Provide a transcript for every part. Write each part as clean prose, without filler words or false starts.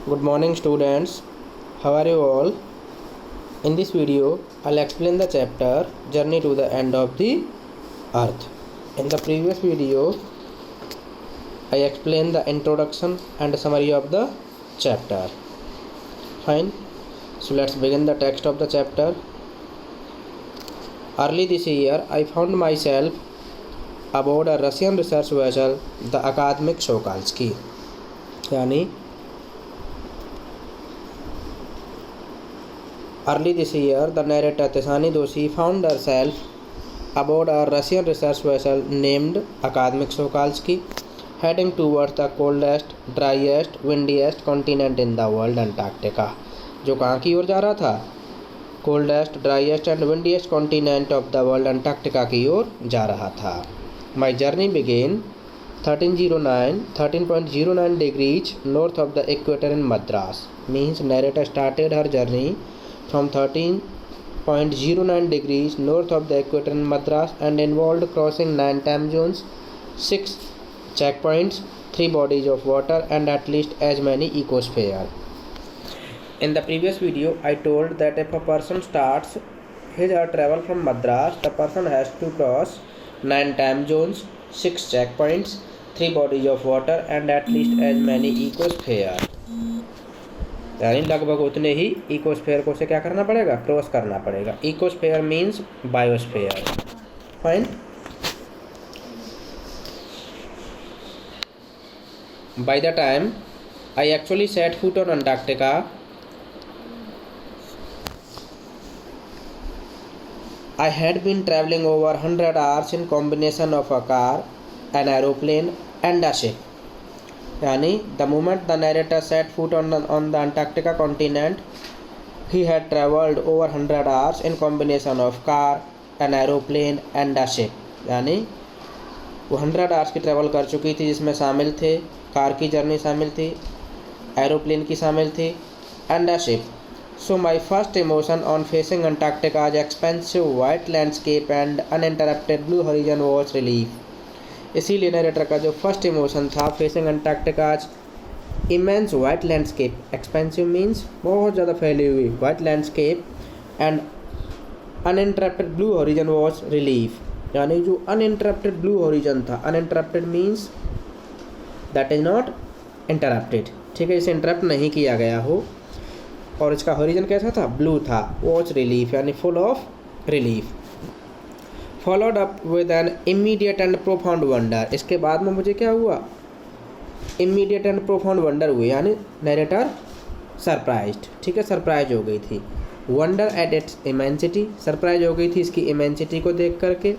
Good morning students. How are you all? In this video, I'll explain the chapter Journey to the End of the Earth. In the previous video, I explained the introduction and summary of the chapter. Fine. So let's begin the text of the chapter. Early this year, I found myself aboard a Russian research vessel, the Akademik Sokolsky. यानी early this year, the narrator Tishani Doshi found herself aboard a Russian research vessel named Akademik Sokolsky, heading towards the coldest, driest, windiest continent in the world, Antarctica. जो कहाँ की ओर जा रहा था? Coldest, driest and windiest continent of the world, Antarctica की ओर जा रहा था. My journey began 1309 degrees north of the equator in Madras. Means narrator started her journey from 13.09 degrees north of the equator in Madras and involved crossing 9 time zones, 6 checkpoints, 3 bodies of water and at least as many ecospheres. In the previous video, I told that if a person starts his or her travel from Madras, the person has to cross 9 time zones, 6 checkpoints, 3 bodies of water and at least as many ecospheres. यानी लगभग उतने ही ecosphere को से क्या करना पड़ेगा? Cross करना पड़ेगा. Ecosphere means biosphere. Fine. By the time I actually set foot on Antarctica, I had been traveling over 100 hours in combination of a car, an aeroplane and a ship. यानी the moment the narrator set foot on the Antarctica continent, he had travelled over 100 hours in combination of car, an aeroplane and a ship. यानी वो 100 hours की travel कर चुकी थी, जिसमें शामिल थे कार की जर्नी शामिल थी, एरोप्लेन की शामिल थी and a ship. So my first emotion on facing Antarctica's expansive white landscape and uninterrupted blue horizon was relief. इसीलिए नरेटर का जो फर्स्ट इमोशन था facing Antarctica's immense white landscape, expensive means बहुत ज़्यादा फैली हुई white landscape and uninterrupted blue horizon was relief. यानी जो अनइंटरप्टेड ब्लू हॉरिजन था, uninterrupted means that is not interrupted. ठीक है, इसे इंटरप्ट नहीं किया गया हो. और इसका हॉरिजन कैसा था? ब्लू था. वॉज रिलीफ यानी full of relief. Followed up with an immediate and profound wonder. इसके बाद में मुझे क्या हुआ? इमीडिएट एंड प्रोफाउंड वंडर हुए, यानी नरेटर सरप्राइज्ड. ठीक है, सरप्राइज हो गई थी. Wonder at its immensity, surprise हो गई थी इसकी इमेंसिटी को देख करके.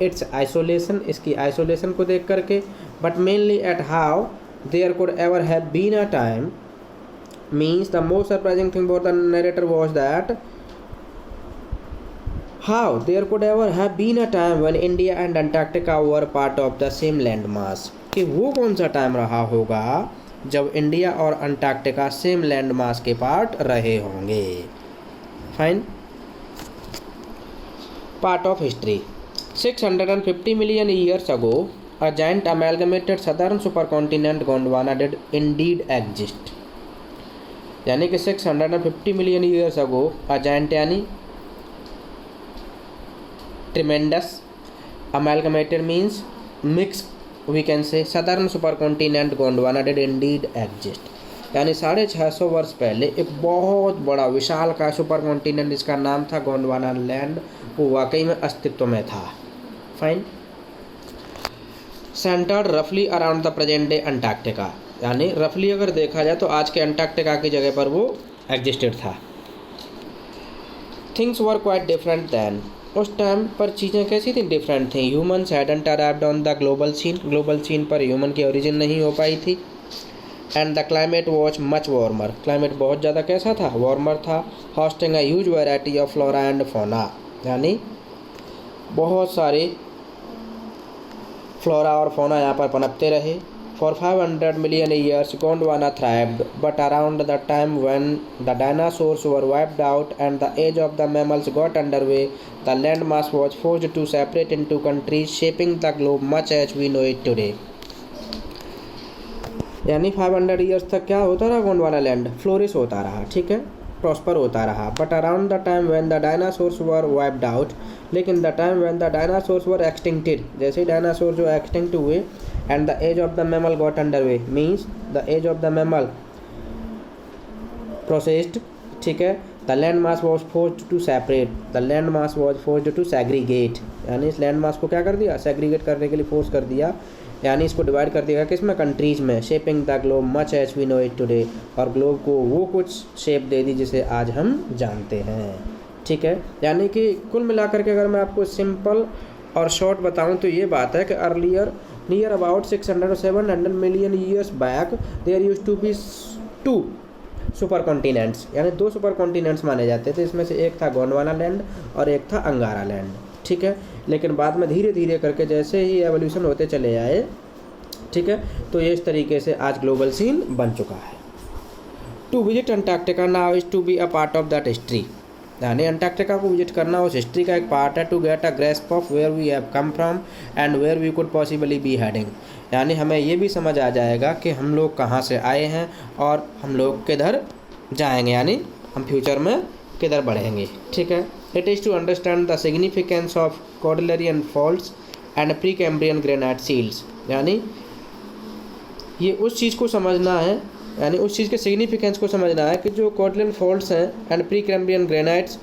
इट्स आइसोलेशन, इसकी आइसोलेशन को देख करके. But mainly at how there could ever have been a time, means the most surprising thing for the narrator was that how there could ever have been a time when India and Antarctica were part of the same landmass. कि वो कौन सा time रहा होगा जब India और Antarctica same land mass के part रहे होंगे. Fine. Part of history. 650 million years ago a giant amalgamated southern supercontinent Gondwana did indeed exist. यानी कि 650 million years ago a giant यानी tremendous, amalgamated means mix, we can say southern supercontinent Gondwana did indeed exist. यानी 650 वर्ष पहले एक बहुत बड़ा विशाल का सुपर कॉन्टिनेंट जिसका नाम था गोंडवाना लैंड, वो वाकई में अस्तित्व में था. फाइन. सेंटर्ड रफली around the present day Antarctica. यानी रफली अगर देखा जाए तो आज के अंटार्कटिका की जगह पर वो एग्जिस्टेड था. Things were quite different then. उस टाइम पर चीज़ें कैसी थी? डिफरेंट थी. Humans hadn't arrived on the global scene, global scene पर ह्यूमन की ओरिजिन नहीं हो पाई थी. And the climate was much warmer, climate बहुत ज़्यादा कैसा था? वार्मर था. Hosting a huge variety of flora and fauna, यानी बहुत सारे फ्लोरा और फोना यहाँ पर पनपते रहे. For 500 million years, Gondwana thrived, but around the time when the dinosaurs were wiped out and the age of the mammals got underway, the landmass was forced to separate into countries, shaping the globe much as we know it today. यानी 500 years तक क्या होता रहा, Gondwana land flourish होता रहा, ठीक है, prosper होता रहा। But around the time when the dinosaurs were wiped out, लेकिन the time when the dinosaurs were extincted, जैसे डायनासोर जो एक्सटिंक्ट हुए, and the age of the mammal got under way, means the age of the mammal processed, ठीक है, the land mass was forced to separate, the land mass was forced to segregate, यानी इस land mass को क्या कर दिया, segregate करने के लिए फोर्स कर दिया, यानी इसको डिवाइड कर दिया किस में, कंट्रीज़ में, shaping the globe much as we know it today, और ग्लोब को वो कुछ शेप दे दी जिसे आज हम जानते हैं, ठीक है। यानी कि कुल मिलाकर के अगर मैं आपको सिंपल और शॉर्ट बताऊं तो ये बात है कि earlier near about 600 or 700 million years back there used to be 2 super continents, यानी 2 सुपर कॉन्टिनेंट्स माने जाते थे। इसमें से एक था गोंडवाना लैंड और एक था अंगारा लैंड, ठीक है। लेकिन बाद में धीरे धीरे करके जैसे ही एवोल्यूशन होते चले आए, ठीक है, तो ये इस तरीके से आज ग्लोबल सीन बन चुका है। To visit Antarctica now is to be a part of that history, यानी अंटार्कटिका को विजिट करना उस हिस्ट्री का एक पार्ट है। To get a grasp of where we have come from and where we could possibly be heading, यानी हमें ये भी समझ आ जाएगा कि हम लोग कहाँ से आए हैं और हम लोग किधर जाएंगे, यानी हम फ्यूचर में किधर बढ़ेंगे, ठीक है। It is to understand the significance of cordilleran faults and Precambrian granite seals, यानी ये उस चीज़ को समझना है, यानी उस चीज़ के सिग्निफिकेंस को समझना है कि जो कॉर्डिलियन फॉल्ट्स हैं and Precambrian granites,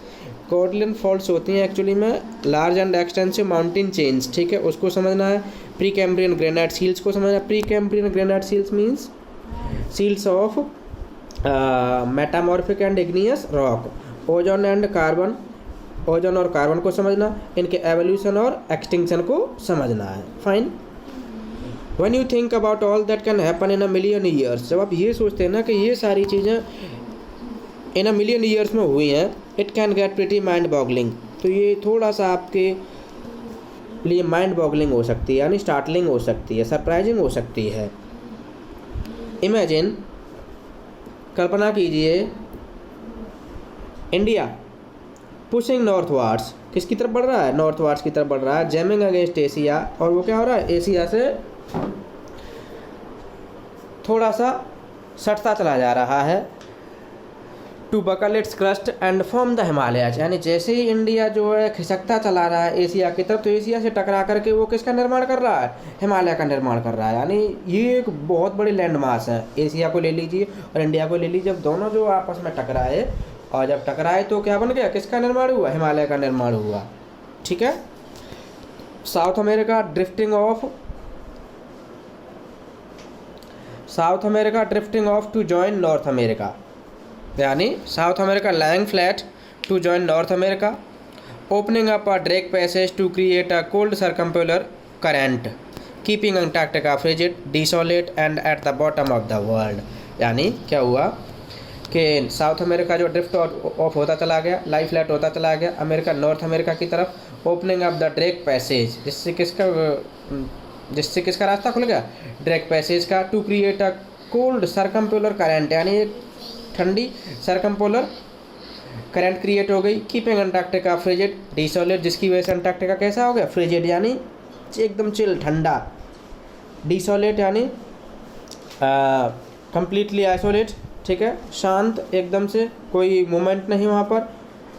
cordilleran faults होती हैं एक्चुअली में large and extensive mountain chains, ठीक है, उसको समझना है। प्री कैम्ब्रियन ग्रेनाइट सील्स को समझना है। Precambrian granite shields means shields of metamorphic and igneous rock, ozone and carbon, ozone और कार्बन को समझना, इनके एवोल्यूशन और एक्सटिंक्शन को समझना है। Fine. When you think about all that can happen in a million years, जब आप ये सोचते हैं ना कि ये सारी चीज़ें इन अ मिलियन ईयर्स में हुई हैं, it can get pretty mind boggling, तो ये थोड़ा सा आपके लिए माइंड बॉगलिंग हो सकती है, यानी स्टार्टलिंग हो सकती है, सरप्राइजिंग हो सकती है। इमेजिन, कल्पना कीजिए, इंडिया पुशिंग नॉर्थवार्ड्स, किसकी तरफ बढ़ रहा है, नॉर्थवार्ड्स की तरफ बढ़ रहा है, जैमिंग अगेंस्ट एशिया, और वो क्या हो रहा है, एशिया से थोड़ा सा सटता चला जा रहा है। To buckle its crust and form the Himalayas, यानी जैसे ही इंडिया जो है खिसकता चला रहा है एशिया की तरफ, तो एशिया से टकरा करके वो किसका निर्माण कर रहा है, हिमालय का निर्माण कर रहा है। यानी ये एक बहुत बड़ी लैंड मास है, एशिया को ले लीजिए और इंडिया को ले लीजिए, जब दोनों जो आपस में टकराए, और जब टकराए तो क्या बन गया, किसका निर्माण हुआ, हिमालय का निर्माण हुआ, ठीक है। South America drifting off to join North America, यानी South America lying flat to join North America, opening up a Drake passage to create a cold circumpolar current, keeping Antarctica frigid, desolate and at the bottom of the world. यानी क्या हुआ कि South America जो drift off होता चला गया, लाई flat होता चला गया, अमेरिका नॉर्थ अमेरिका की तरफ, opening up the Drake passage, जिससे किसका रास्ता खुल गया, ड्रेक पैसेज का, to create a cold circumpolar current, यानी एक ठंडी सर्कम्पोलर करंट क्रिएट हो गई, कीपिंग अंटार्कटिका फ्रिजिड, डिसोलेट, जिसकी वजह से अंटार्कटिका कैसा हो गया, फ्रिजिड यानी एकदम चिल ठंडा, डिसोलेट यानी कंप्लीटली आइसोलेट, ठीक है, शांत एकदम से, कोई मूवमेंट नहीं वहाँ पर,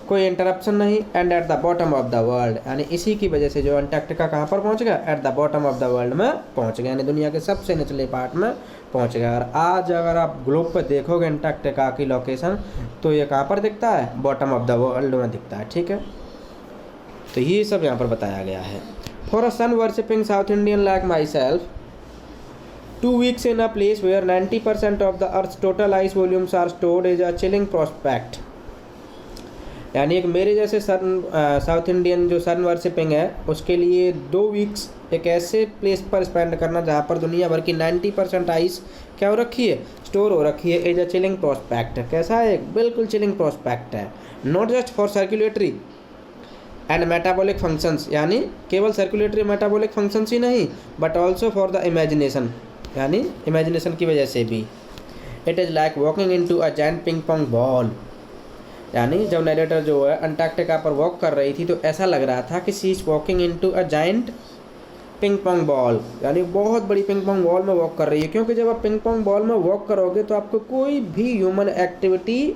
कोई इंटरप्शन नहीं, and at the bottom of the world, यानी इसी की वजह से जो अंटार्कटिका कहाँ पर पहुँच गया, eight the bottom of the world में पहुँच गया, यानी दुनिया के सबसे निचले पार्ट में पहुँच गया। और आज अगर आप ग्लोब पर देखोगे अंटार्कटिका की लोकेशन, तो ये कहाँ पर दिखता है, बॉटम ऑफ द वर्ल्ड में दिखता है, ठीक है। तो ये सब यहाँ पर बताया गया है। For a sun worshipping South Indian like myself, 2 weeks in a place where 90% of the Earth's total ice volumes are stored is a chilling prospect, यानी एक मेरे जैसे साउथ इंडियन जो सन वर्शिपिंग है, उसके लिए 2 weeks एक ऐसे प्लेस पर स्पेंड करना जहाँ पर दुनिया भर की 90% आइस क्या हो रखी है, स्टोर हो रखी है, इज अ चिलिंग प्रोस्पेक्ट। कैसा है, बिल्कुल चिलिंग प्रोस्पेक्ट है। Not just for circulatory and metabolic functions, यानी केवल सर्कुलेटरी मेटाबॉलिक फंक्शंस ही नहीं, but also for the imagination, यानी इमेजिनेशन की वजह से भी। It is like walking into a giant ping pong ball, यानी जब नरेटर जो है अंटार्कटिका पर वॉक कर रही थी तो ऐसा लग रहा था कि she is walking into a giant ping pong ball, यानी बहुत बड़ी पिंग पोंग बॉल में वॉक कर रही है, क्योंकि जब आप पिंग पोंग बॉल में वॉक करोगे तो आपको कोई भी ह्यूमन एक्टिविटी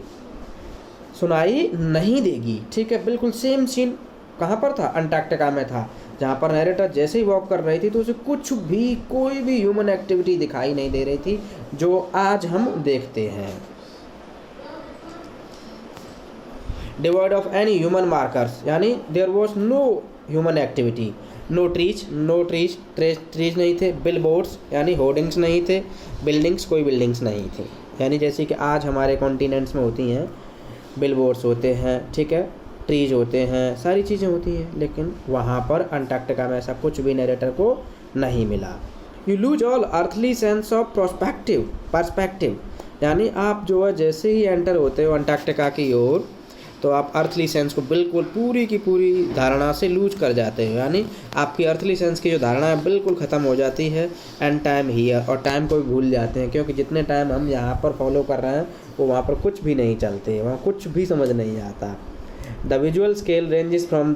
सुनाई नहीं देगी। ठीक है, बिल्कुल सेम सीन कहाँ पर था, अंटार्कटिका में था, जहाँ पर नैरेटर जैसे ही वॉक कर रही थी तो उसे कुछ भी कोई भी ह्यूमन एक्टिविटी दिखाई नहीं दे रही थी जो आज हम देखते हैं। Devoid of any human markers, यानी there was no human activity, no trees trees नहीं थे, बिल बोर्ड्स यानी होर्डिंग्स नहीं थे, बिल्डिंग्स कोई बिल्डिंग्स नहीं थी, यानी जैसे कि आज हमारे कॉन्टिनेंट्स में होती हैं, बिल बोर्ड्स होते हैं, ठीक है, ट्रीज होते हैं, सारी चीज़ें होती हैं, लेकिन वहाँ पर अंटार्कटिका में ऐसा कुछ भी नैरेटर को नहीं मिला। You lose all earthly sense of perspective, यानी आप जो है जैसे ही एंटर होते हो अंटार्कटिका की ओर तो आप अर्थली सेंस को बिल्कुल पूरी की पूरी धारणा से लूज कर जाते हो, यानी आपकी अर्थली सेंस की जो धारणा है बिल्कुल ख़त्म हो जाती है। एंड टाइम हियर, और टाइम को भी भूल जाते हैं, क्योंकि जितने टाइम हम यहाँ पर फॉलो कर रहे हैं वो वहाँ पर कुछ भी नहीं चलते, वहाँ कुछ भी समझ नहीं आता। The visual scale ranges from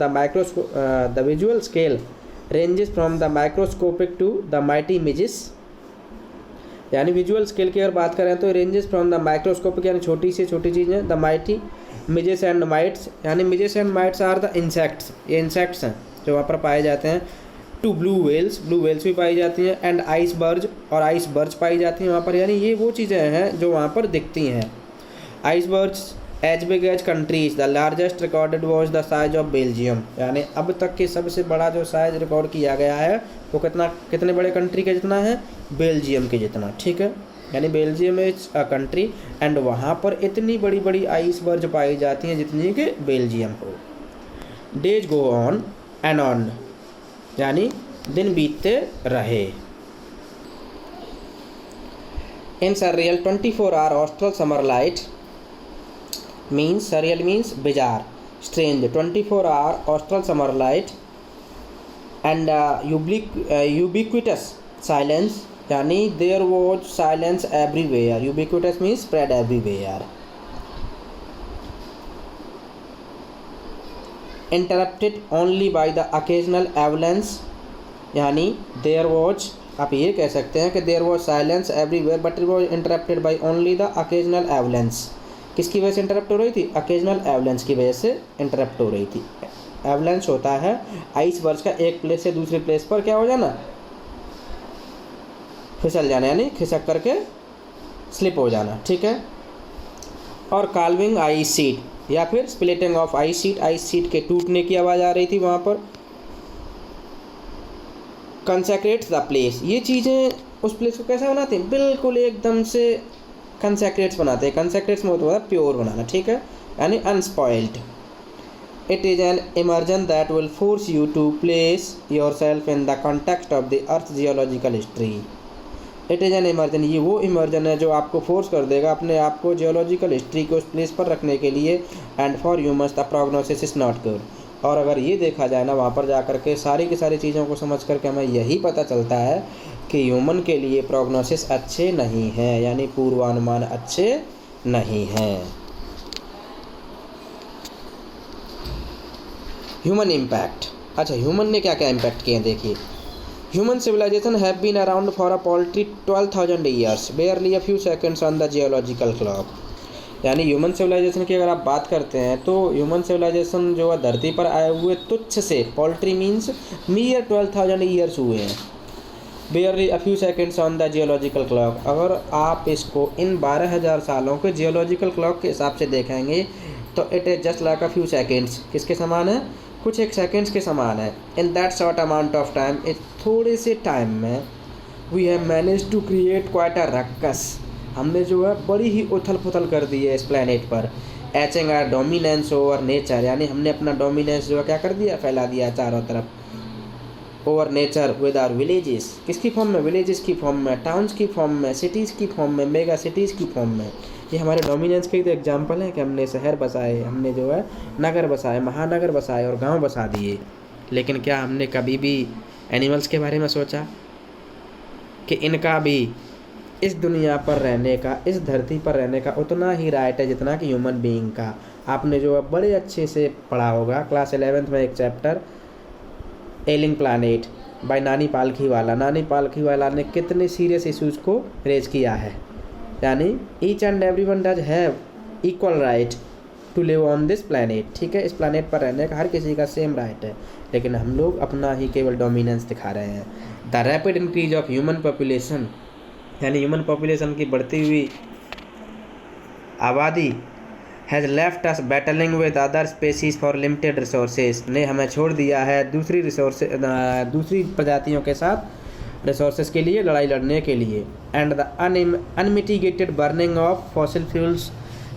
the microscopic to the mighty midges, यानी विजुअल स्केल की अगर बात करें तो रेंजेस फ्रॉम द माइक्रोस्कोपिक यानी छोटी से छोटी चीज़ें, the mighty midges and mites, यानी midges and mites are the insects, ये इंसेक्ट्स हैं जो वहाँ पर पाए जाते हैं, टू ब्लू वेल्स भी पाई जाती हैं, एंड आइसबर्ज पाई जाती हैं वहाँ पर, यानी ये वो चीज़ें हैं जो वहाँ पर दिखती हैं। Icebergs as big as countries, the largest recorded was the size of Belgium, यानी अब तक के सबसे बड़ा जो साइज रिकॉर्ड किया गया है वो कितने बड़े कंट्री के जितना है, बेल्जियम के जितना। ठीक है, यानी Belgium is a country and वहाँ पर इतनी बड़ी बड़ी आइसबर्ग पाई जाती हैं जितनी कि बेल्जियम को। Days go on and on, यानी दिन बीतते रहे। इन surreal 24-hour austral summer light means, surreal means bizarre, strange, 24-hour austral summer light and ubiquitous silence, यानी there was silence everywhere, ubiquitous means spread everywhere, interrupted only by the occasional avalanche, यानी there was, आप ये कह सकते हैं कि there was silence everywhere but it was interrupted by only the occasional avalanche। किसकी वजह से इंटरप्ट हो रही थी, occasional avalanche की वजह से इंटरप्ट हो रही थी। avalanche होता है आइसबर्ग का एक प्लेस से दूसरे प्लेस पर क्या हो जाना, फिसल जाना, यानी खिसक करके स्लिप हो जाना। ठीक है, और काल्विंग आइस शीट या फिर स्प्लिटिंग ऑफ आइस शीट के टूटने की आवाज़ आ रही थी वहाँ पर। कंसेक्रेट्स द प्लेस, ये चीज़ें उस प्लेस को कैसा बनाते हैं, बिल्कुल एकदम से कंसेक्रेट्स बनाते हैं। कंसेक्रेट्स में होता है प्योर बनाना, ठीक है, यानी unspoiled. It is an immersion that will force you to place yourself in the context of the earth geological history. It is an immersion, ये वो इमर्जन है जो आपको फोर्स कर देगा अपने आप को जियोलॉजिकल हिस्ट्री को उस प्लेस पर रखने के लिए। And for humans the prognosis is not good, और अगर ये देखा जाए ना वहाँ पर जा कर के सारी की सारी चीज़ों को समझ करके हमें यही पता चलता है कि ह्यूमन के लिए प्रोग्नोसिस अच्छे नहीं हैं, यानी पूर्वानुमान अच्छे नहीं हैं। ह्यूमन इम्पैक्ट, अच्छा ह्यूमन ने क्या क्या इम्पैक्ट किए हैं देखिए। Human civilisation have been around for a paltry 12,000 years, barely a few seconds on the geological clock. यानी ह्यूमन सिविलाइजेशन की अगर आप बात करते हैं तो ह्यूमन सिविलाइजेशन जो है धरती पर आए हुए तुच्छ से, पोल्ट्री मीन्स मियर 12,000 ईयर्स हुए हैं, बेयरली a few seconds on the geological clock. अगर आप इसको इन 12,000 सालों के जियोलॉजिकल क्लॉक के हिसाब से देखेंगे तो it is just like a few seconds, किसके समान है, कुछ एक सेकेंड्स के समान है। In that short amount of time, इस थोड़े से टाइम में we have manage to create quite a ruckus, हमने जो है बड़ी ही उथल पुथल कर दी है इस प्लेनेट पर। Etching our dominance over nature, यानी हमने अपना डोमिनेंस जो है क्या कर दिया, फैला दिया चारों तरफ। Over nature with our villages, किसकी फॉर्म में, विलेजेस की फॉर्म में, टाउन्स की फॉर्म में, सिटीज़ की फॉर्म में, मेगा सिटीज़ की फॉर्म में। ये हमारे डोमिनेंस के तो एग्जाम्पल हैं कि हमने शहर बसाए, हमने जो है नगर बसाए, महानगर बसाए और गाँव बसा दिए। लेकिन क्या हमने कभी भी एनिमल्स के बारे में सोचा कि इनका भी इस दुनिया पर रहने का, इस धरती पर रहने का उतना ही राइट है जितना कि ह्यूमन बीइंग का। आपने जो है बड़े अच्छे से पढ़ा होगा क्लास 11th में एक चैप्टर एलिंग प्लानेट, बाय नानी पालखीवाला। नानी पालखीवाला ने कितने सीरियस इश्यूज़ को रेज किया है, यानी each and every one does have equal right to live on this planet. ठीक है, इस प्लानट पर रहने का हर किसी का सेम राइट है, लेकिन हम लोग अपना ही केवल डोमिनेंस दिखा रहे हैं। The rapid increase of human population, यानी ह्यूमन पॉपुलेशन की बढ़ती हुई आबादी has left us battling with other species for limited resources, ने हमें छोड़ दिया है दूसरी प्रजातियों के साथ रिसोर्सेज के लिए लड़ाई लड़ने के लिए। And the unmitigated burning of fossil fuels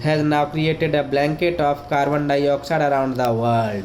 has now created a blanket of carbon dioxide around the world.